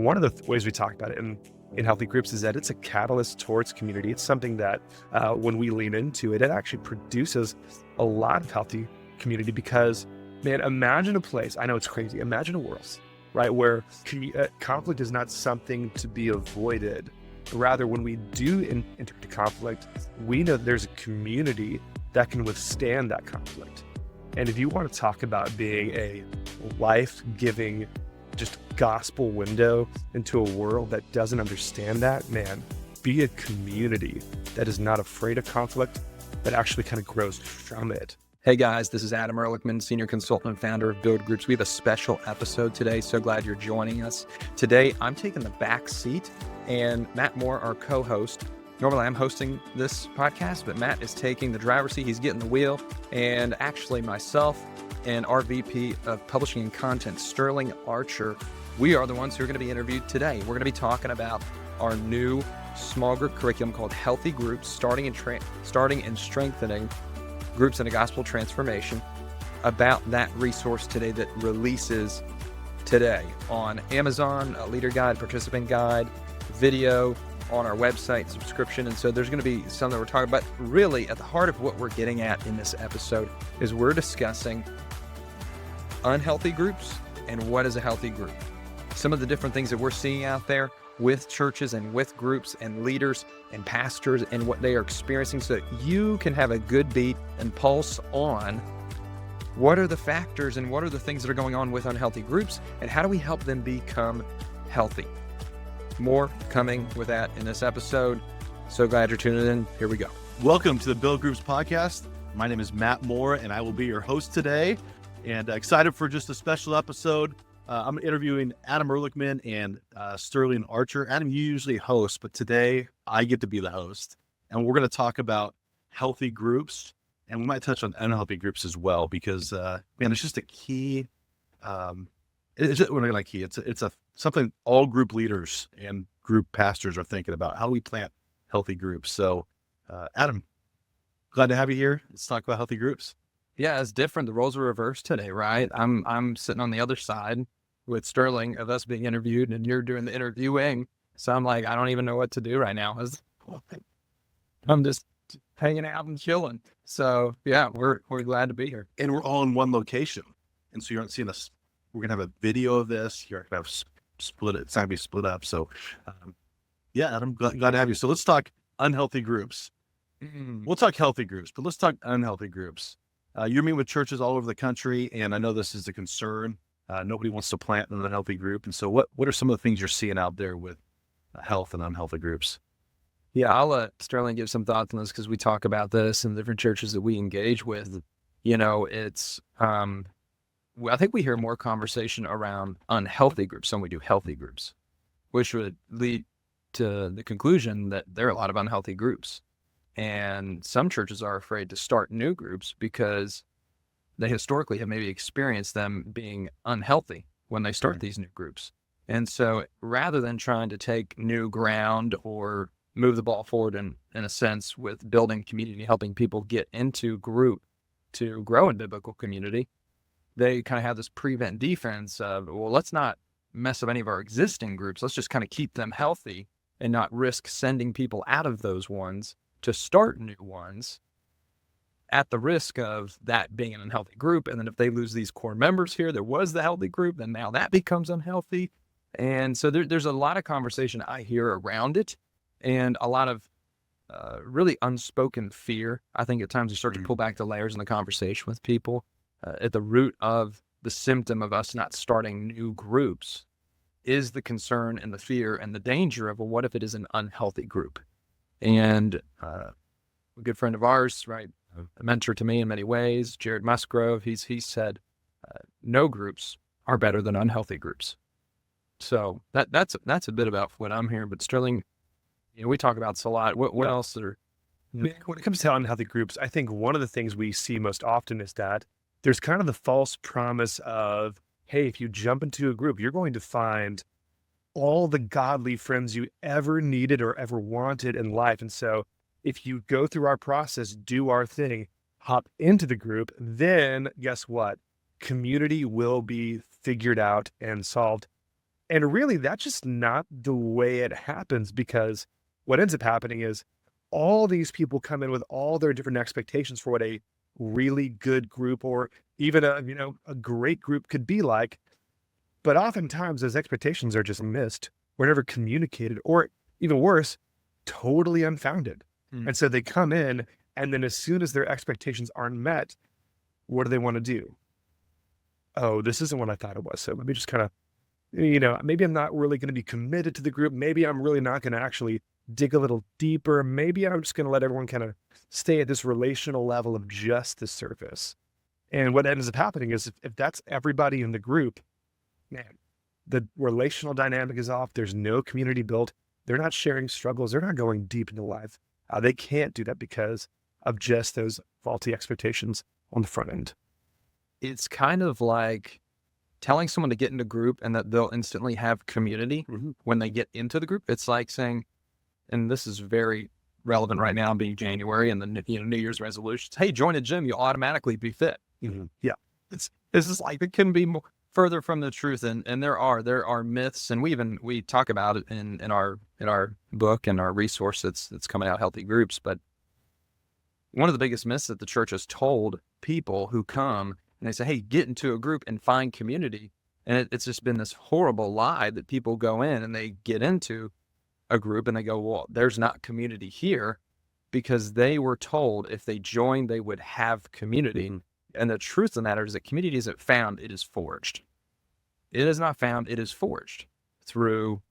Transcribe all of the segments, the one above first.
One of the ways we talk about it in healthy groups is that it's a catalyst towards community. It's something that when we lean into it, it actually produces a lot of healthy community because, man, imagine a place, I know it's crazy, imagine a world, right, where conflict is not something to be avoided. Rather, when we do enter into conflict, we know that there's a community that can withstand that conflict. And if you want to talk about being a life-giving, just gospel window into a world that doesn't understand that, man, be a community that is not afraid of conflict, that actually kind of grows from it. Hey guys, this is Adam Ehrlichman, Senior Consultant and Founder of Build Groups. We have a special episode today. So glad you're joining us. Today, I'm taking the back seat and Matt Moore, our co-host. Normally I'm hosting this podcast, but Matt is taking the driver's seat. He's getting the wheel. And actually myself and our VP of Publishing and Content, Sterling Archer, we are the ones who are going to be interviewed today. We're going to be talking about our new small group curriculum called Healthy Groups, starting and strengthening groups in a gospel transformation, about that resource today that releases today on Amazon, a leader guide, participant guide, video on our website, subscription. And so there's going to be something that we're talking about. Really, at the heart of what we're getting at in this episode is we're discussing unhealthy groups and what is a healthy group. Some of the different things that we're seeing out there with churches and with groups and leaders and pastors and what they are experiencing, so that you can have a good beat and pulse on what are the factors and what are the things that are going on with unhealthy groups and how do we help them become healthy. More coming with that in this episode. So glad you're tuning in. Here we go. Welcome to the Build Groups podcast. My name is Matt Moore and I will be your host today, and excited for just a special episode. I'm interviewing Adam Ehrlichman and Sterling Archer. Adam, you usually host, but today I get to be the host. And we're going to talk about healthy groups, and we might touch on unhealthy groups as well, because, man, it's just a key. It's something all group leaders and group pastors are thinking about. How do we plant healthy groups? So, Adam, glad to have you here. Let's talk about healthy groups. Yeah, it's different. The roles are reversed today, right? I'm sitting on the other side with Sterling of us being interviewed, and you're doing the interviewing. So I'm like, I don't even know what to do right now. I'm just hanging out and chilling. So yeah, we're glad to be here. And we're all in one location. And so you're not seeing us. We're going to have a video of this. You're going to have split it. It's not going to be split up. So yeah, Adam, glad to have you. So let's talk unhealthy groups. We'll talk healthy groups, but let's talk unhealthy groups. You're meeting with churches all over the country, and I know this is a concern. Nobody wants to plant an unhealthy group. And so what are some of the things you're seeing out there with health and unhealthy groups? Yeah, I'll let Sterling give some thoughts on this, because we talk about this in the different churches that we engage with. You know, it's, I think we hear more conversation around unhealthy groups than we do healthy groups, which would lead to the conclusion that there are a lot of unhealthy groups. And some churches are afraid to start new groups because they historically have maybe experienced them being unhealthy when they start these new groups. And so rather than trying to take new ground or move the ball forward in a sense with building community, helping people get into group to grow in biblical community, they kind of have this prevent defense of, well, let's not mess up any of our existing groups. Let's just kind of keep them healthy and not risk sending people out of those ones to start new ones, at the risk of that being an unhealthy group. And then if they lose these core members here, there was the healthy group, then now that becomes unhealthy. And so there's a lot of conversation I hear around it, and a lot of really unspoken fear. I think at times we start to pull back the layers in the conversation with people. At the root of the symptom of us not starting new groups is the concern and the fear and the danger of, well, what if it is an unhealthy group? And a good friend of ours, right, a mentor to me in many ways, Jared Musgrove, he said, no groups are better than unhealthy groups. So that's a bit about what I'm hearing. But Sterling, we talk about this a lot. What else are? When it comes to unhealthy groups, I think one of the things we see most often is that there's kind of the false promise of, hey, if you jump into a group, you're going to find all the godly friends you ever needed or ever wanted in life. And so if you go through our process, do our thing, hop into the group, then guess what? Community will be figured out and solved. And really, that's just not the way it happens, because what ends up happening is all these people come in with all their different expectations for what a really good group, or even a great group could be like. But oftentimes those expectations are just missed, or never communicated, or even worse, totally unfounded. Hmm. And so they come in, and then as soon as their expectations aren't met, what do they want to do? Oh, this isn't what I thought it was. So let me just kind of, maybe I'm not really going to be committed to the group. Maybe I'm really not going to actually dig a little deeper. Maybe I'm just going to let everyone kind of stay at this relational level of just the surface. And what ends up happening is if that's everybody in the group, man, the relational dynamic is off. There's no community built. They're not sharing struggles. They're not going deep into life. They can't do that because of just those faulty expectations on the front end. It's kind of like telling someone to get into a group and that they'll instantly have community when they get into the group. It's like saying, and this is very relevant right now, being January and the New Year's resolutions. Hey, join a gym, you'll automatically be fit. Yeah. This is like, it couldn't be more further from the truth. And there are myths, and we talk about it in our book and our resource that's coming out, Healthy Groups. But one of the biggest myths that the church has told people who come and they say, hey, get into a group and find community. And it's just been this horrible lie that people go in and they get into a group and they go, well, there's not community here, because they were told if they joined, they would have community. And the truth of the matter is that community isn't found, it is forged. It is not found, it is forged through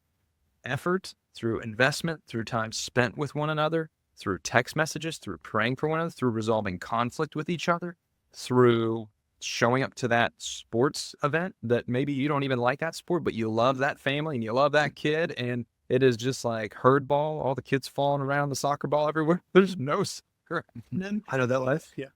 effort, through investment, through time spent with one another, through text messages, through praying for one another, through resolving conflict with each other, through showing up to that sports event that maybe you don't even like that sport, but you love that family and you love that kid. And it is just like herd ball, all the kids falling around, the soccer ball everywhere. There's no soccer. I know that life. Yeah.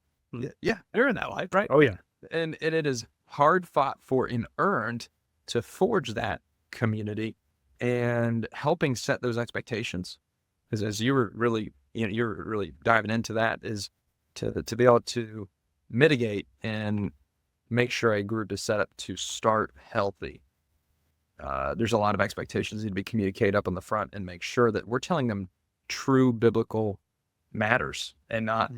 Yeah, they're in that life, right? Oh, yeah. And it is hard fought for and earned to forge that community, and helping set those expectations. Because as you were really, you're really diving into that, is to be able to mitigate and make sure a group is set up to start healthy. There's a lot of expectations that need to be communicated up on the front, and make sure that we're telling them true biblical matters and not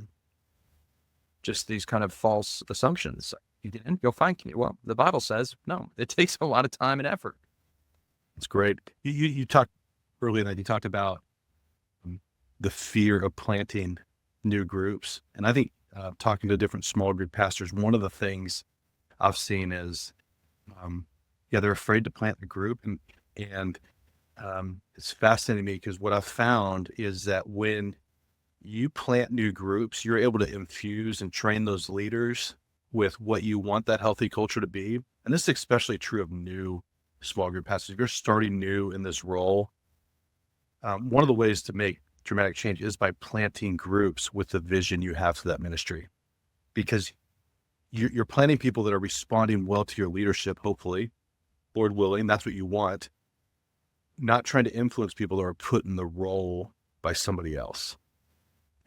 just these kind of false assumptions. You get in, you'll find community. Well, the Bible says, no, it takes a lot of time and effort. It's great. You talked earlier that you talked about the fear of planting new groups. And I think talking to different small group pastors, one of the things I've seen is, they're afraid to plant the group. And it's fascinating to me, because what I've found is that when you plant new groups, you're able to infuse and train those leaders with what you want that healthy culture to be. And this is especially true of new small group pastors. If you're starting new in this role, one of the ways to make dramatic change is by planting groups with the vision you have for that ministry, because you're planting people that are responding well to your leadership, hopefully, Lord willing, that's what you want, not trying to influence people that are put in the role by somebody else.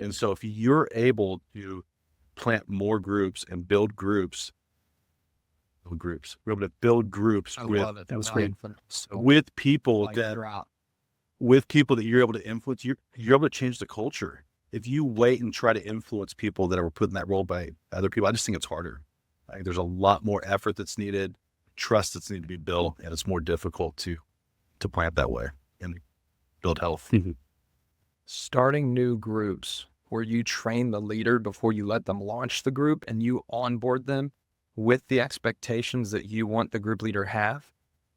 And so if you're able to plant more groups and build groups, we're able to build groups That was great. with people that you're able to influence, you're able to change the culture. If you wait and try to influence people that are put in that role by other people, I just think it's harder. I think there's a lot more effort that's needed, trust that's needed to be built, and it's more difficult to plant that way and build health. Starting new groups where you train the leader before you let them launch the group, and you onboard them with the expectations that you want the group leader have,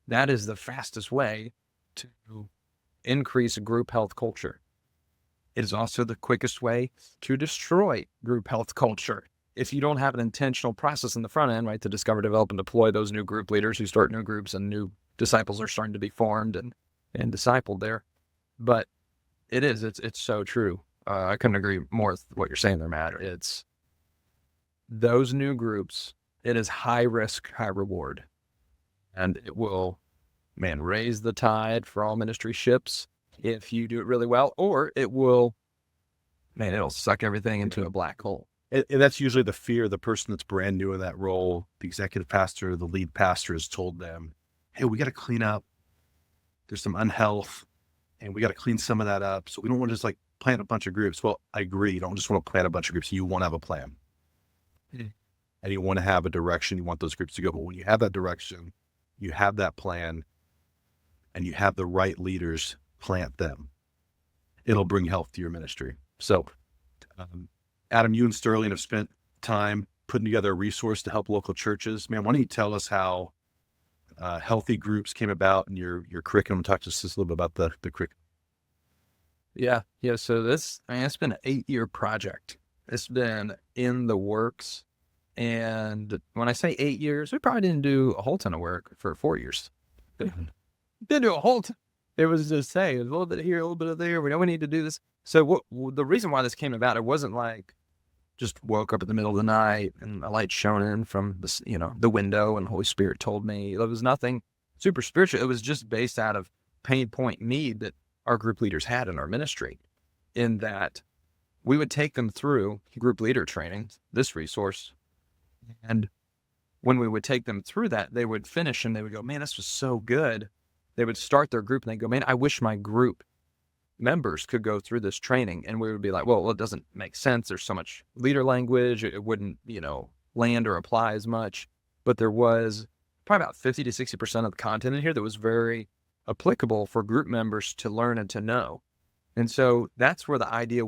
that is the fastest way to increase group health culture. It is also the quickest way to destroy group health culture. If you don't have an intentional process in the front end, right, to discover, develop, and deploy those new group leaders who start new groups, and new disciples are starting to be formed and discipled there. But it's so true. I couldn't agree more with what you're saying there, Matt. It's those new groups, it is high risk, high reward. And it will, raise the tide for all ministry ships if you do it really well, or it will, it'll suck everything into a black hole. And that's usually the fear. The person that's brand new in that role, the executive pastor, the lead pastor, has told them, hey, we got to clean up there's some unhealth, and we got to clean some of that up. So we don't want to just like plant a bunch of groups. Well, I agree. You don't just want to plant a bunch of groups. You want to have a plan. And you want to have a direction. You want those groups to go. But when you have that direction, you have that plan, and you have the right leaders plant them, it'll bring health to your ministry. So, Adam, you and Sterling have spent time putting together a resource to help local churches. Man, why don't you tell us how healthy groups came about in your curriculum? Talk to us just a little bit about the curriculum. Yeah. So it's been an 8-year project. It's been in the works. And when I say 8 years, we probably didn't do a whole ton of work for 4 years. Didn't do a whole ton. It was just saying a little bit here, a little bit of there. We know we need to do this. So the reason why this came about, it wasn't like just woke up in the middle of the night and a light shone in from the window and the Holy Spirit told me. There was nothing super spiritual. It was just based out of pain point need that our group leaders had in our ministry, in that we would take them through group leader training, this resource. And when we would take them through that, they would finish and they would go, man, this was so good. They would start their group and they go, man, I wish my group members could go through this training. And we would be like, well, it doesn't make sense. There's so much leader language. It wouldn't, land or apply as much. But there was probably about 50 to 60% of the content in here that was very applicable for group members to learn and to know. And so that's where the idea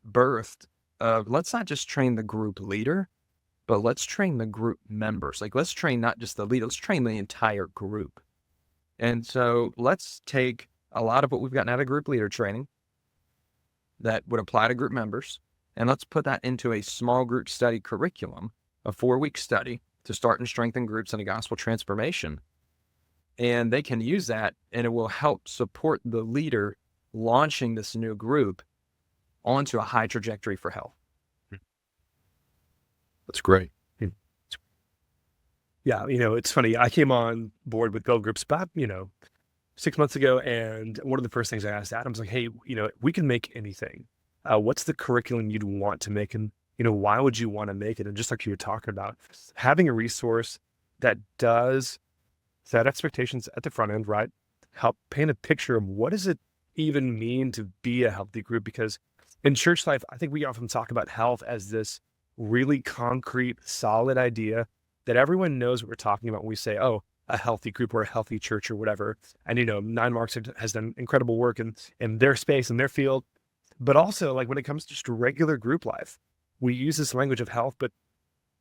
birthed of, let's not just train the group leader, but let's train the group members. Like, let's train not just the leader, let's train the entire group. And so let's take a lot of what we've gotten out of group leader training that would apply to group members, and let's put that into a small group study curriculum, a 4-week study to start and strengthen groups in a gospel transformation. And they can use that, and it will help support the leader launching this new group onto a high trajectory for health. That's great. Yeah, it's funny. I came on board with Build Groups about, 6 months ago, and one of the first things I asked Adam was like, hey, we can make anything. What's the curriculum you'd want to make, and why would you want to make it? And just like you were talking about, having a resource that does set expectations at the front end, right? Help paint a picture of what does it even mean to be a healthy group? Because in church life, I think we often talk about health as this really concrete, solid idea that everyone knows what we're talking about when we say, oh, a healthy group or a healthy church or whatever. And, 9 Marks has done incredible work in their space, in their field. But also, like, when it comes to just regular group life, we use this language of health, but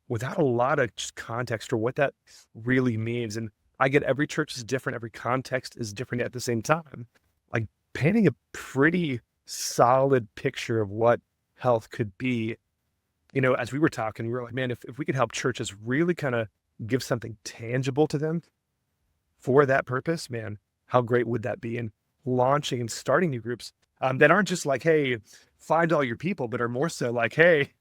without a lot of just context for what that really means. And I get every church is different. Every context is different at the same time. Like, painting a pretty solid picture of what health could be. As we were talking, we were like, man, if we could help churches really kind of give something tangible to them for that purpose, man, how great would that be? And launching and starting new groups that aren't just like, hey, find all your people, but are more so like, hey,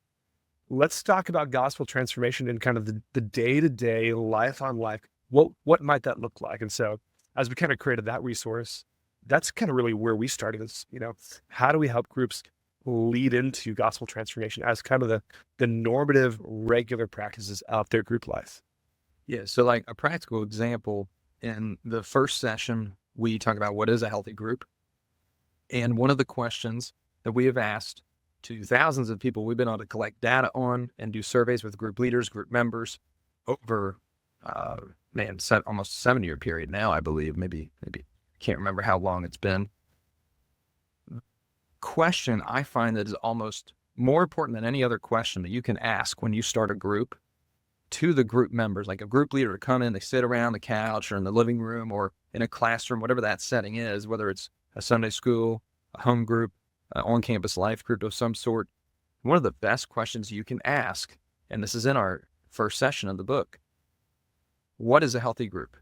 let's talk about gospel transformation and kind of the day-to-day, life on life. What might that look like? And so as we kind of created that resource, that's kind of really where we started is, how do we help groups lead into gospel transformation as kind of the normative, regular practices of their group life? Yeah. So like a practical example, in the first session, we talk about what is a healthy group. And one of the questions that we have asked to thousands of people we've been able to collect data on and do surveys with group leaders, group members over, almost a 7-year period now, I believe, maybe, can't remember how long it's been. Question I find that is almost more important than any other question that you can ask when you start a group to the group members, like a group leader to come in, they sit around the couch or in the living room or in a classroom, whatever that setting is, whether it's a Sunday school, a home group, an on-campus life group of some sort. One of the best questions you can ask, and this is in our first session of the book, what is a healthy group?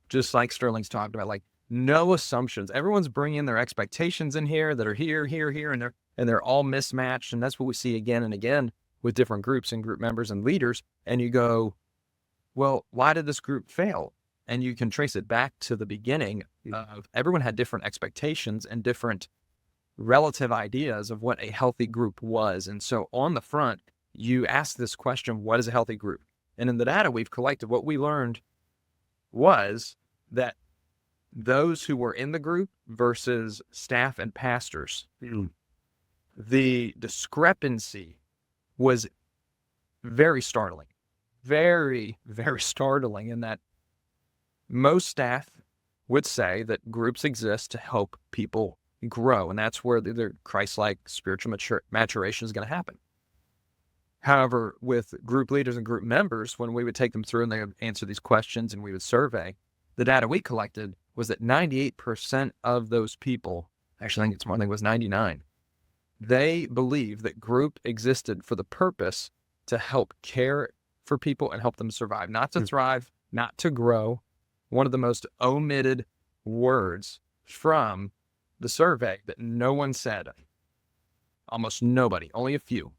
Just like Sterling's talked about, like, no assumptions. Everyone's bringing their expectations in here that are here, and they're all mismatched. And that's what we see again and again with different groups and group members and leaders. And you go, well, why did this group fail? And you can trace it back to the beginning of everyone had different expectations and different relative ideas of what a healthy group was. And so on the front, you ask this question, what is a healthy group? And in the data we've collected, what we learned was that those who were in the group versus staff and pastors, the discrepancy was very startling. Very, very startling in that most staff would say that groups exist to help people grow. And that's where their Christ-like spiritual maturation is going to happen. However, with group leaders and group members, when we would take them through and they would answer these questions and we would survey, the data we collected was that 98% of those people, actually I think it's more, I think it was 99, they believe that group existed for the purpose to help care for people and help them survive, not to thrive, not to grow. One of the most omitted words from the survey that no one said, almost nobody, only a few,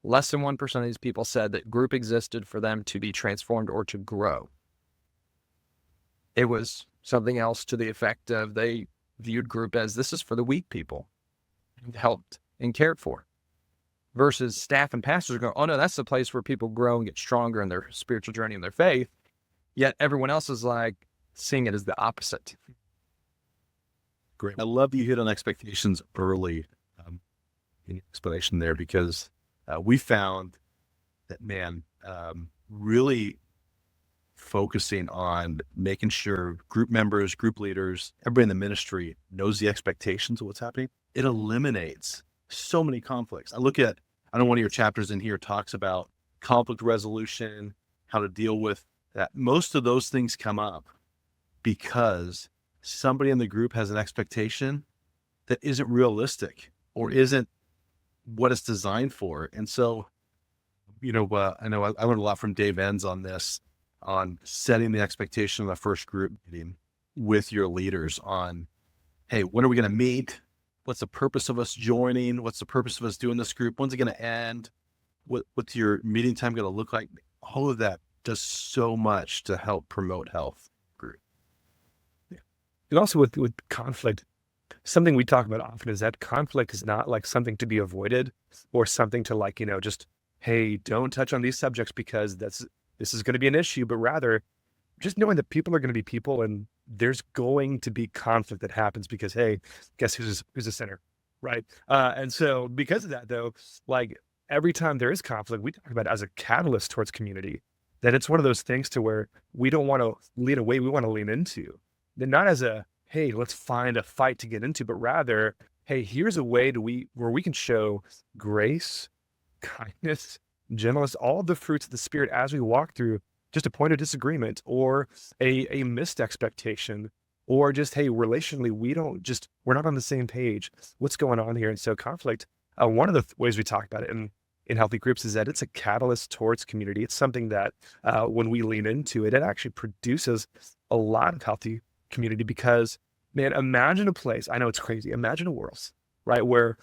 less than 1% of these people said that group existed for them to be transformed or to grow. It was something else to the effect of they viewed group as this is for the weak people, helped and cared for. Versus staff and pastors go, oh no, that's the place where people grow and get stronger in their spiritual journey and their faith. Yet everyone else is like seeing it as the opposite. Great. I love that you hit on expectations early in your explanation there, because we found that, really focusing on making sure group members, group leaders, everybody in the ministry knows the expectations of what's happening. It eliminates so many conflicts. I know one of your chapters in here talks about conflict resolution, how to deal with that. Most of those things come up because somebody in the group has an expectation that isn't realistic or isn't what it's designed for. And so, I know I learned a lot from Dave Enns on this, on setting the expectation of the first group meeting with your leaders on, hey, when are we going to meet? What's the purpose of us joining? What's the purpose of us doing this group? When's it going to end? What's your meeting time going to look like? All of that does so much to help promote health group. Yeah. And also with conflict, something we talk about often is that conflict is not like something to be avoided or something to like, just, hey, don't touch on these subjects because this is going to be an issue, but rather just knowing that people are going to be people and there's going to be conflict that happens because, hey, guess who's a sinner, right? And so because of that, though, like every time there is conflict, we talk about it as a catalyst towards community, that it's one of those things to where we don't want to lean away, we want to lean into. Then not as a, hey, let's find a fight to get into, but rather, hey, here's a way where we can show grace, kindness, gentleness, all the fruits of the Spirit as we walk through just a point of disagreement or a missed expectation, or just, hey, relationally, we're not on the same page. What's going on here? And so conflict, one of the ways we talk about it in healthy groups is that it's a catalyst towards community. It's something that when we lean into it, it actually produces a lot of healthy community because, man, imagine a place, I know it's crazy, imagine a world, right, where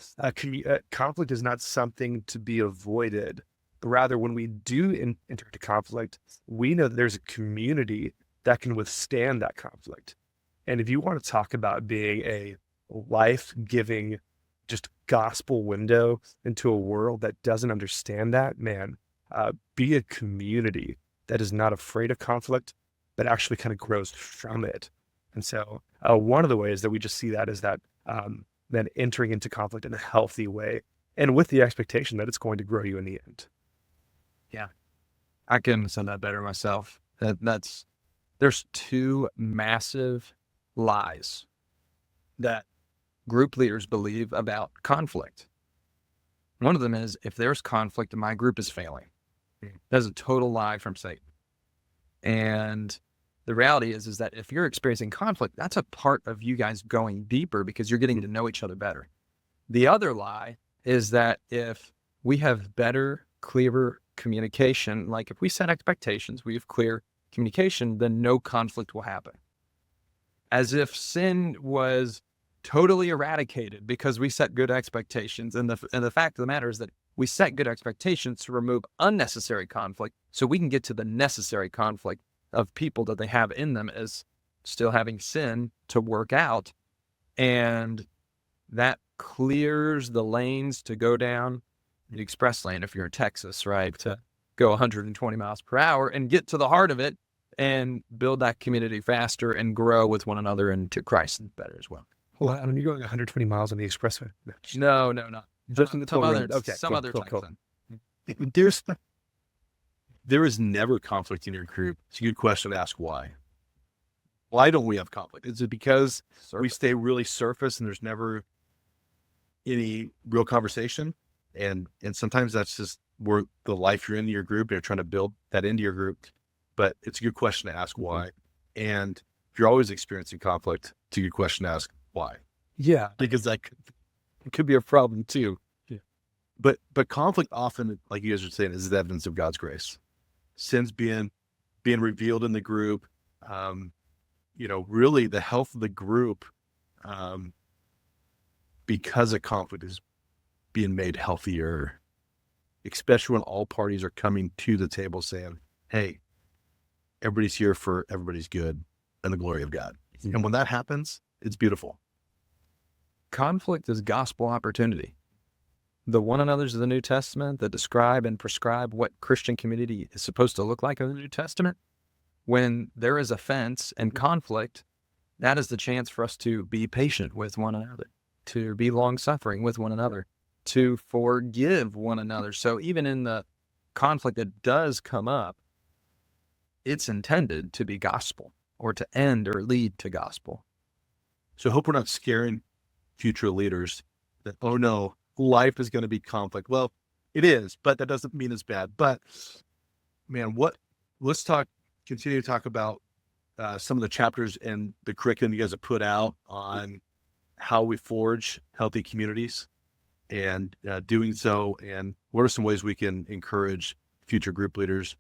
conflict is not something to be avoided. Rather, when we do enter into conflict, we know that there's a community that can withstand that conflict. And if you want to talk about being a life-giving, just gospel window into a world that doesn't understand that, man, be a community that is not afraid of conflict, but actually kind of grows from it. And so one of the ways that we just see that is that then entering into conflict in a healthy way and with the expectation that it's going to grow you in the end. Yeah, I couldn't have said that better myself. There's two massive lies that group leaders believe about conflict. One of them is, if there's conflict, my group is failing. That's a total lie from Satan. And the reality is that if you're experiencing conflict, that's a part of you guys going deeper because you're getting to know each other better. The other lie is that if we have better, clearer communication, like if we set expectations, we have clear communication, then no conflict will happen. As if sin was totally eradicated because we set good expectations. And the fact of the matter is that we set good expectations to remove unnecessary conflict so we can get to the necessary conflict of people that they have in them as still having sin to work out. And that clears the lanes to go down the express lane if you're in Texas, right? To go 120 miles per hour and get to the heart of it and build that community faster and grow with one another and to Christ better as well. Well, Adam, you're going 120 miles on the expressway. No, not Just in the some toll other road. Okay, some cool, other cool, time cool. zone. There is never conflict in your group. It's a good question to ask why. Why don't we have conflict? Is it because we stay really surface and there's never any real conversation? And sometimes that's just where the life you're in your group, and you're trying to build that into your group. But it's a good question to ask why. And if you're always experiencing conflict, it's a good question to ask why. Yeah. Because it could be a problem too. Yeah. But conflict often, like you guys are saying, is the evidence of God's grace. Sins being revealed in the group, really the health of the group, because of conflict, is being made healthier, especially when all parties are coming to the table saying, hey, everybody's here for everybody's good and the glory of God. Mm-hmm. And when that happens, it's beautiful. Conflict is gospel opportunity. The one another's of the New Testament that describe and prescribe what Christian community is supposed to look like in the New Testament. When there is offense and conflict, that is the chance for us to be patient with one another, to be long-suffering with one another, to forgive one another. So even in the conflict that does come up, it's intended to be gospel or to end or lead to gospel. So I hope we're not scaring future leaders that, oh no, life is going to be conflict. Well, it is, but that doesn't mean it's bad. But man, let's continue to talk about some of the chapters and the curriculum you guys have put out on how we forge healthy communities and doing so. And what are some ways we can encourage future group leaders,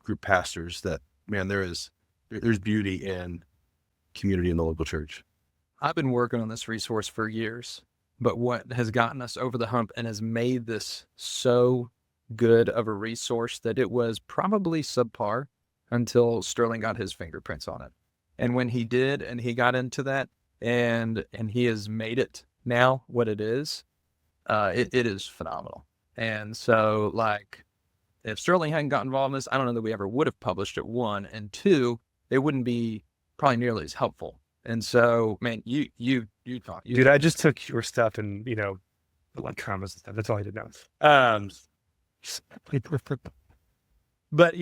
group pastors that, man, there's beauty in community in the local church. I've been working on this resource for years, but what has gotten us over the hump and has made this so good of a resource that it was probably subpar until Sterling got his fingerprints on it. And when he did, and he got into that, and he has made it now what it is, it is phenomenal. And so, like, if Sterling hadn't got involved in this, I don't know that we ever would have published it, one, and two, it wouldn't be probably nearly as helpful. And so, man, you talk. Dude, I just took your stuff and, like comments and stuff. That's all I did now. But,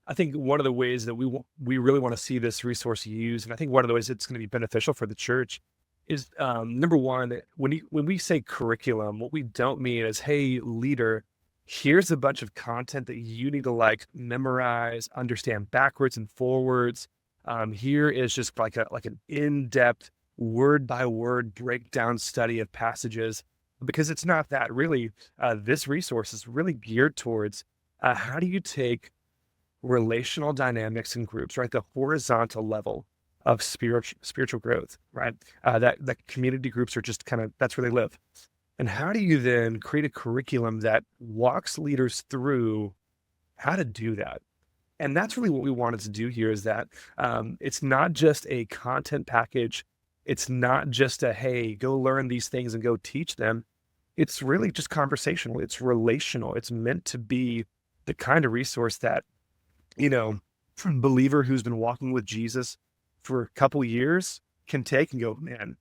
I think one of the ways that we really want to see this resource used, and I think one of the ways it's going to be beneficial for the church is, number one, that when we say curriculum, what we don't mean is, hey, leader, here's a bunch of content that you need to memorize, understand backwards and forwards. Here is just like an in-depth word by word breakdown study of passages, because it's not that. Really, this resource is really geared towards how do you take relational dynamics in groups, right? The horizontal level of spiritual growth, right? That community groups are just that's where they live. And how do you then create a curriculum that walks leaders through how to do that? And that's really what we wanted to do here, is that it's not just a content package. It's not just a, hey, go learn these things and go teach them. It's really just conversational. It's relational. It's meant to be the kind of resource that, from a believer who's been walking with Jesus for a couple years can take and go, man,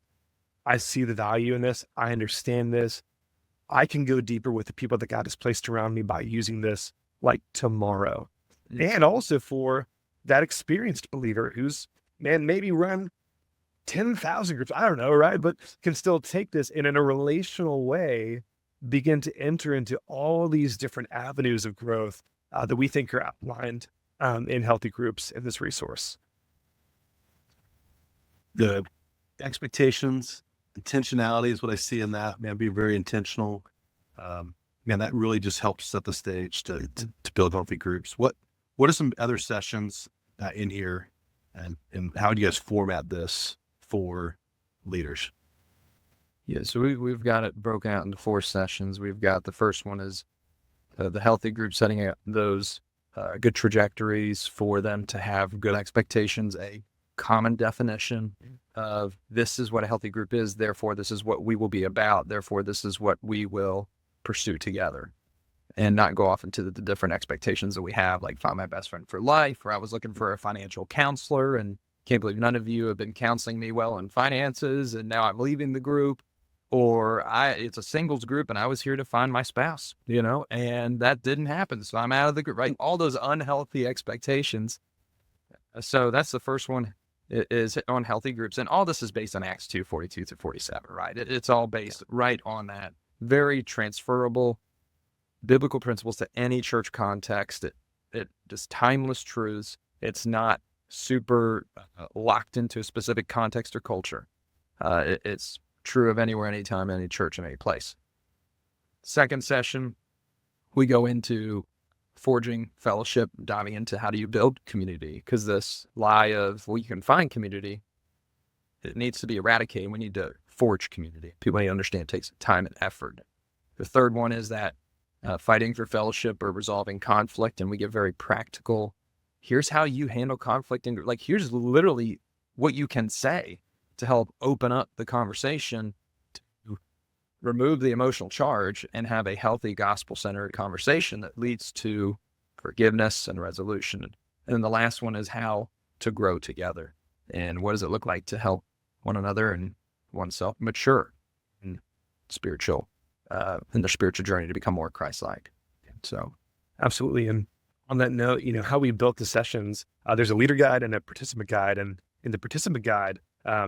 I see the value in this. I understand this. I can go deeper with the people that God has placed around me by using this like tomorrow. And also for that experienced believer who's, man, maybe run 10,000 groups, I don't know, right? But can still take this and in a relational way, begin to enter into all these different avenues of growth that we think are outlined in healthy groups in this resource. The expectations, intentionality is what I see in that, man, be very intentional. Man, that really just helps set the stage to build healthy groups. What are some other sessions in here, and how do you guys format this for leaders? Yeah, so we've got it broken out into 4 sessions. We've got the first one is the healthy group, setting out those good trajectories for them to have good expectations, a common definition of this is what a healthy group is, therefore this is what we will be about, therefore this is what we will pursue together. and not go off into the different expectations that we have, like find my best friend for life, or I was looking for a financial counselor and can't believe none of you have been counseling me well in finances, and now I'm leaving the group. Or it's a singles group and I was here to find my spouse, and that didn't happen. So I'm out of the group, right? All those unhealthy expectations. So that's the first one, is on healthy groups. And all this is based on Acts 2:42-47, right? It's all based right on that. Very transferable biblical principles to any church context. It just timeless truths. It's not super locked into a specific context or culture. It's true of anywhere, anytime, any church, and any place. Second session, we go into forging fellowship, diving into how do you build community, because this lie of, well, you can find community, it needs to be eradicated. We need to forge community. People need to understand it takes time and effort. The third one is that fighting for fellowship or resolving conflict, and we get very practical. Here's how you handle conflict, and like here's literally what you can say to help open up the conversation, to remove the emotional charge and have a healthy gospel-centered conversation that leads to forgiveness and resolution. And then the last one is how to grow together. And what does it look like to help one another and oneself mature in spiritual, in their spiritual journey to become more Christ-like. So, Absolutely. And on that note, how we built the sessions, there's a leader guide and a participant guide. And in the participant guide,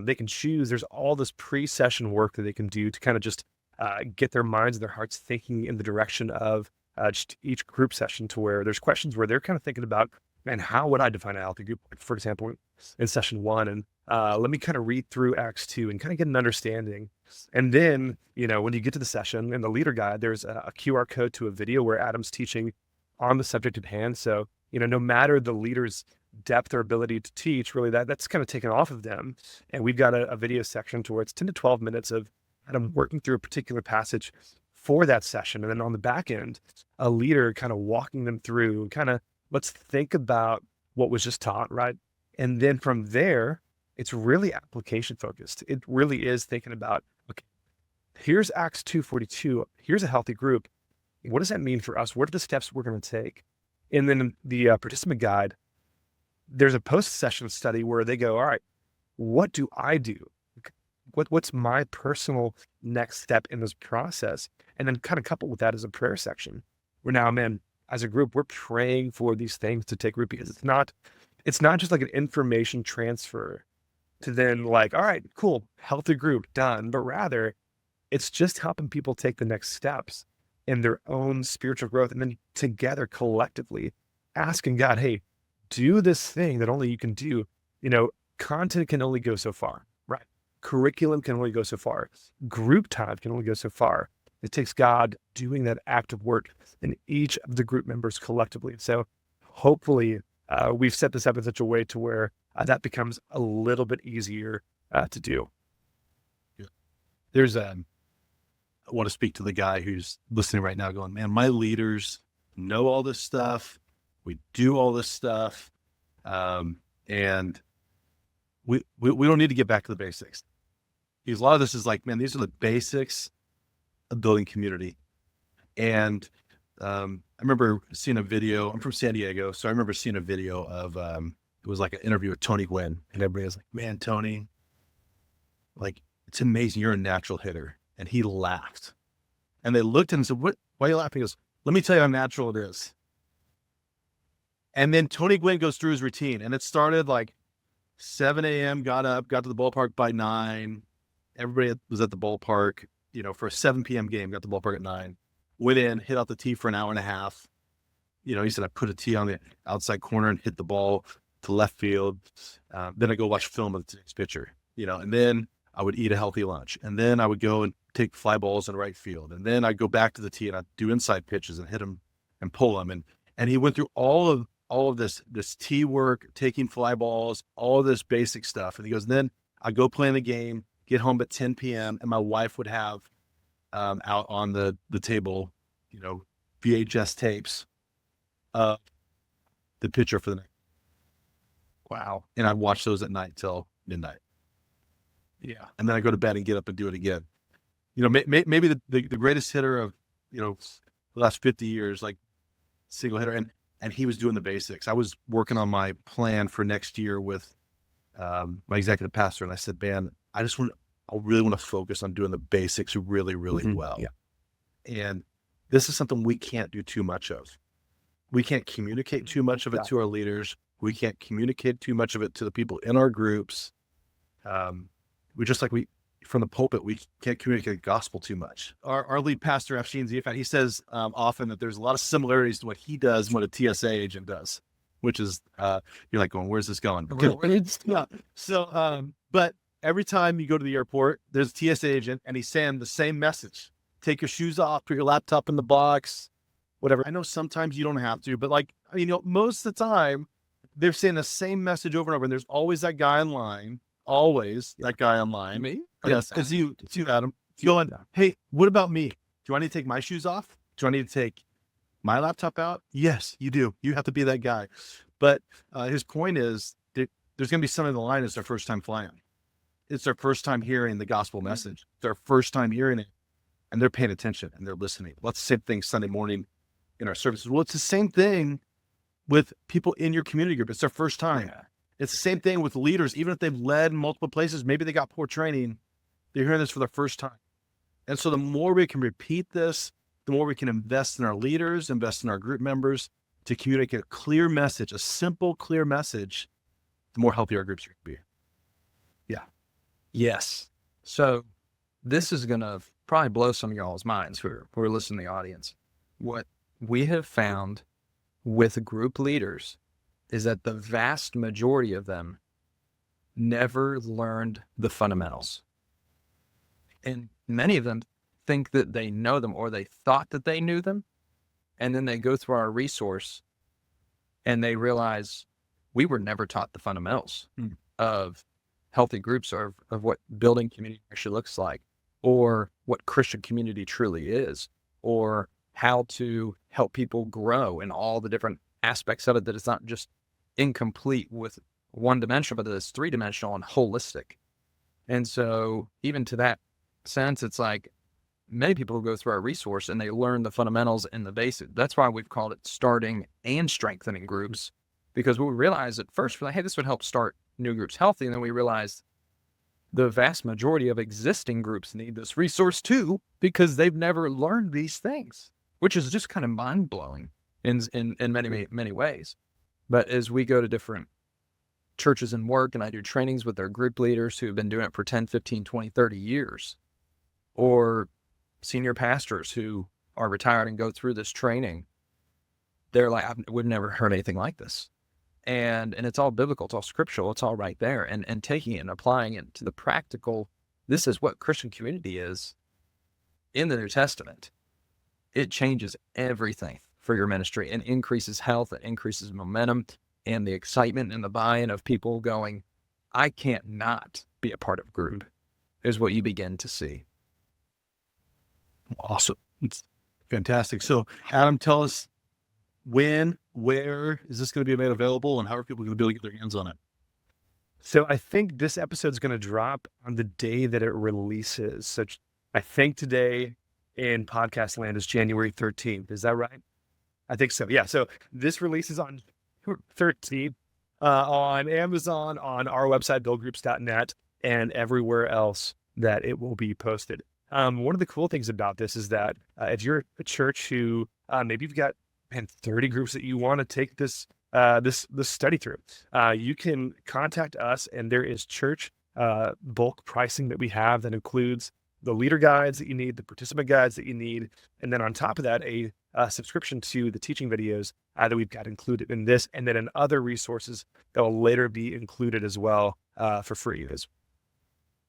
they can choose, there's all this pre-session work that they can do to kind of just get their minds and their hearts thinking in the direction of just each group session, to where there's questions where they're kind of thinking about, man, how would I define a healthy group? For example, in session 1, and let me kind of read through Acts 2 and kind of get an understanding. And then, when you get to the session in the leader guide, there's a QR code to a video where Adam's teaching on the subject at hand. So, no matter the leader's depth or ability to teach, really that's kind of taken off of them. And we've got a video section to where it's 10 to 12 minutes of Adam working through a particular passage for that session. And then on the back end, a leader kind of walking them through, kind of, let's think about what was just taught, right? And then from there, it's really application focused. It really is thinking about, okay, here's Acts 2:42. Here's a healthy group. What does that mean for us? What are the steps we're going to take? And then the participant guide, there's a post-session study where they go, all right, what do I do? What's my personal next step in this process? And then kind of coupled with that is a prayer section where now, man, as a group, we're praying for these things to take root, because it's not just like an information transfer to then like, all right, cool, healthy group, done. But rather, it's just helping people take the next steps in their own spiritual growth. And then together, collectively, asking God, hey, do this thing that only you can do. Content can only go so far, right? Curriculum can only go so far. Group time can only go so far. It takes God doing that active work in each of the group members collectively. So hopefully we've set this up in such a way to where that becomes a little bit easier to do. Yeah. There's I want to speak to the guy who's listening right now going, man, my leaders know all this stuff. We do all this stuff. And we don't need to get back to the basics. Because a lot of this is like, man, these are the basics of building community. And I remember seeing a video. I'm from San Diego, so I remember seeing a video of it was like an interview with Tony Gwynn, and everybody was like, man, Tony, like, it's amazing, you're a natural hitter. And he laughed. And they looked at him and said, why are you laughing? He goes, let me tell you how natural it is. And then Tony Gwynn goes through his routine, and it started like 7 a.m., got up, got to the ballpark by 9. Everybody was at the ballpark, for a 7 p.m. game, got to the ballpark at 9, went in, hit out the tee for an hour and a half. He said, I put a tee on the outside corner and hit the ball to left field. Then I go watch film of the next pitcher, and then I would eat a healthy lunch. And then I would go and take fly balls in right field. And then I'd go back to the tee and I'd do inside pitches and hit them and pull them. And he went through all of this tee work, taking fly balls, all of this basic stuff. And he goes, then I go play in the game, get home at 10 p.m. and my wife would have out on the table, VHS tapes of the pitcher for the night. wow. And I'd watch those at night till midnight. Yeah. And then I go to bed and get up and do it again. Maybe the greatest hitter of, the last 50 years, like single hitter. And he was doing the basics. I was working on my plan for next year with my executive pastor. And I said, man, I really want to focus on doing the basics really, really well. Yeah. And this is something we can't do too much of. We can't communicate too much of it to our leaders. We can't communicate too much of it to the people in our groups. From the pulpit, we can't communicate the gospel too much. Our lead pastor, Afshin Ziafat, he says often that there's a lot of similarities to what he does and what a TSA agent does, which is, you're like going, where's this going? Yeah. So, but every time you go to the airport, there's a TSA agent and he's saying the same message. Take your shoes off, put your laptop in the box, whatever. I know sometimes you don't have to, but most of the time they're saying the same message over and over. And there's always that guy in line, that guy in line. Me? Yes, it's you, Adam. Going, hey, what about me? Do I need to take my shoes off? Do I need to take my laptop out? Yes, you do. You have to be that guy. But his point is that there's going to be someone in the line that's their first time flying. It's their first time hearing the gospel message. It's their first time hearing it, and they're paying attention and they're listening. Well, it's the same thing Sunday morning in our services. Well, it's the same thing with people in your community group. It's their first time. Yeah. It's the same thing with leaders. Even if they've led in multiple places, maybe they got poor training, they're hearing this for the first time. And so the more we can repeat this, the more we can invest in our leaders, invest in our group members to communicate a clear message, a simple, clear message, the more healthy our groups are going to be. Yeah. Yes. So this is going to probably blow some of y'all's minds who are listening to the audience. What we have found with group leaders is that the vast majority of them never learned the fundamentals. And many of them think that they know them, or they thought that they knew them. And then they go through our resource and they realize we were never taught the fundamentals of healthy groups, or of what building community actually looks like, or what Christian community truly is, or how to help people grow in all the different aspects of it, that it's not just incomplete with one dimension, but that it's three-dimensional and holistic. And so even to that sense, it's like many people go through our resource and they learn the fundamentals and the basics. That's why we've called it starting and strengthening groups, because we realized at first, we're like, hey, this would help start new groups healthy. And then we realized the vast majority of existing groups need this resource too, because they've never learned these things, which is just kind of mind-blowing in many, many ways. But as we go to different churches and work, and I do trainings with their group leaders who have been doing it for 10, 15, 20, 30 years, or senior pastors who are retired and go through this training, they're like, we've never heard anything like this. And it's all biblical, it's all scriptural, it's all right there. And taking it and applying it to the practical, this is what Christian community is in the New Testament. It changes everything for your ministry and increases health, it increases momentum and the excitement and the buy-in of people going, I can't not be a part of a group, is what you begin to see. Awesome. It's fantastic. So Adam, tell us when, where is this going to be made available, and how are people going to be able to get their hands on it? So I think this episode is going to drop on the day that it releases. So I think today in podcast land is January 13th. Is that right? I think so. Yeah. So this releases on 13th on Amazon, on our website, buildgroups.net, and everywhere else that it will be posted. One of the cool things about this is that if you're a church who maybe you've got 30 groups that you want to take this study through, you can contact us, and there is church bulk pricing that we have that includes the leader guides that you need, the participant guides that you need, and then on top of that, a subscription to the teaching videos that we've got included in this, and then in other resources that will later be included as well for free.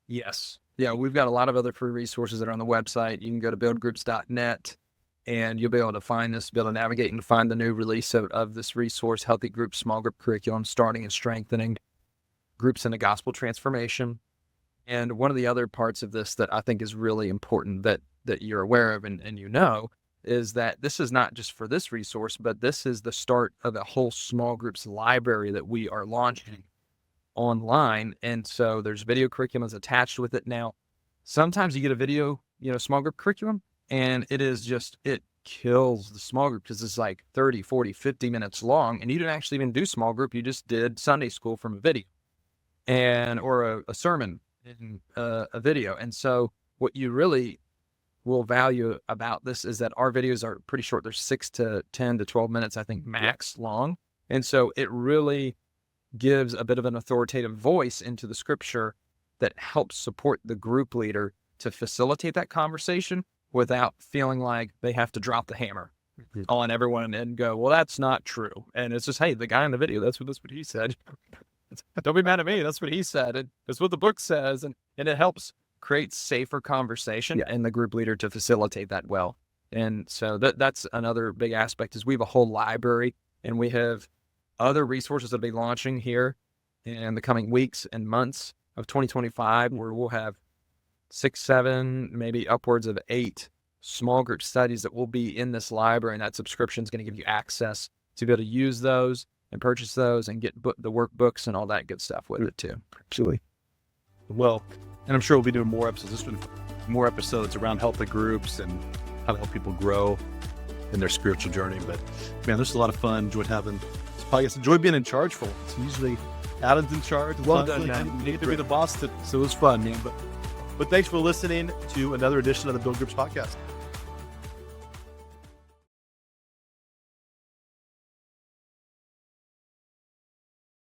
Yes. Yeah, we've got a lot of other free resources that are on the website. You can go to buildgroups.net and you'll be able to find this, be able to navigate and find the new release of this resource, Healthy Group Small Group Curriculum, Starting and Strengthening Groups in the Gospel Transformation. And one of the other parts of this that I think is really important that you're aware of and you know is that this is not just for this resource, but this is the start of a whole small groups library that we are launching online. And so there's video curriculums attached with it now. Sometimes you get a video, small group curriculum, and it is just, it kills the small group because it's like 30, 40, 50 minutes long. And you didn't actually even do small group. You just did Sunday school from a video or a sermon in a video. And so what you really will value about this is that our videos are pretty short. They're 6 to 10 to 12 minutes, I think, max long. And so it really gives a bit of an authoritative voice into the scripture that helps support the group leader to facilitate that conversation without feeling like they have to drop the hammer on everyone and go, well, that's not true. And it's just, hey, the guy in the video, that's what he said. Don't be mad at me. That's what he said. And that's what the book says. And it helps create safer conversation and the group leader to facilitate that well. And so that's another big aspect is we have a whole library and we have other resources that will be launching here in the coming weeks and months of 2025, where we'll have 6, 7, maybe upwards of 8 small group studies that will be in this library. And that subscription is going to give you access to be able to use those and purchase those and get the workbooks and all that good stuff with it too. Absolutely. Well, and I'm sure we'll be doing more episodes. This one, more episodes around healthy groups and how to help people grow in their spiritual journey. But man, this is a lot of fun. Enjoyed having this podcast. Enjoyed being in charge for once. Usually Adam's in charge. Well done, man. You need to be the boss, so it was fun, man. But thanks for listening to another edition of the Build Groups podcast.